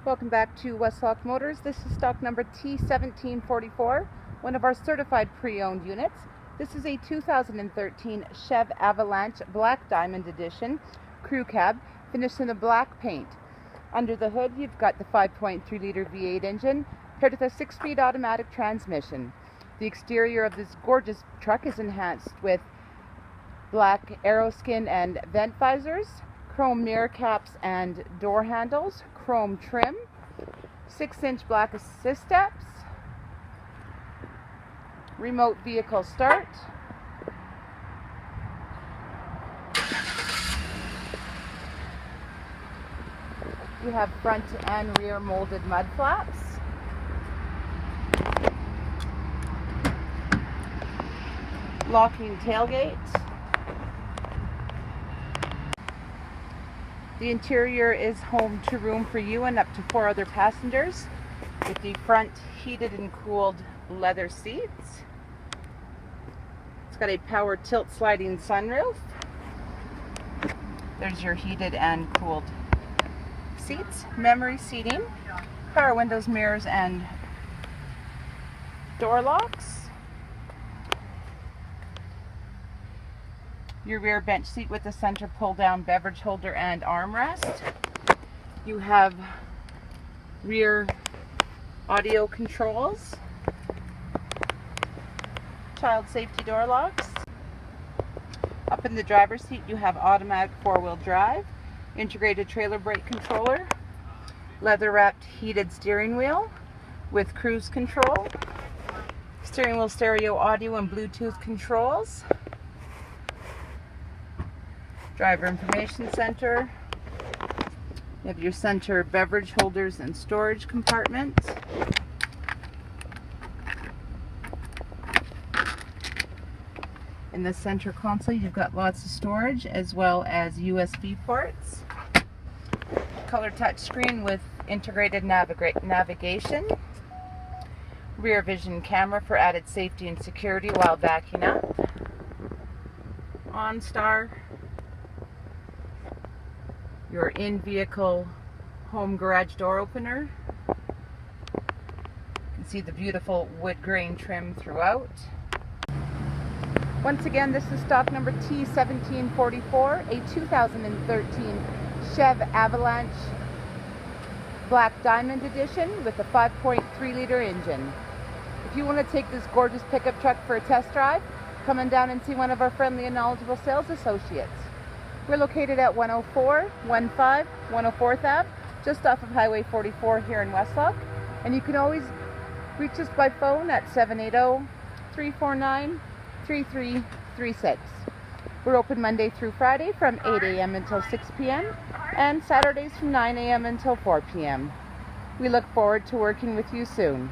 Welcome back to Westlock Motors. This is stock number T1744, one of our certified pre-owned units. This is a 2013 Chevrolet Avalanche Black Diamond Edition crew cab, finished in a black paint. Under the hood, you've got the 5.3-liter V8 engine, paired with a 6-speed automatic transmission. The exterior of this gorgeous truck is enhanced with black aeroskin and vent visors, chrome mirror caps and door handles, chrome trim, 6-inch black assist steps, remote vehicle start, you have front and rear molded mud flaps, locking tailgate. The interior is home to room for you and up to 4 other passengers, with the front heated and cooled leather seats. It's got a power tilt sliding sunroof. There's your heated and cooled seats, memory seating, power windows, mirrors, and door locks. Your rear bench seat with the center pull-down beverage holder and armrest. You have rear audio controls, child safety door locks. Up in the driver's seat, you have automatic 4-wheel drive, integrated trailer brake controller, leather-wrapped heated steering wheel with cruise control, steering wheel stereo audio and Bluetooth controls, driver information center. You have your center beverage holders and storage compartment. In the center console, you've got lots of storage as well as USB ports. Color touch screen with integrated navigation. Rear vision camera for added safety and security while backing up. OnStar. Your in-vehicle home garage door opener. You can see the beautiful wood grain trim throughout. Once again, this is stock number T1744, a 2013 Chevrolet Avalanche Black Diamond Edition with a 5.3-liter engine. If you want to take this gorgeous pickup truck for a test drive, come on down and see one of our friendly and knowledgeable sales associates. We're located at 10415 104th Ave, just off of Highway 44 here in Westlock. And you can always reach us by phone at 780-349-3336. We're open Monday through Friday from 8 a.m. until 6 p.m. and Saturdays from 9 a.m. until 4 p.m. We look forward to working with you soon.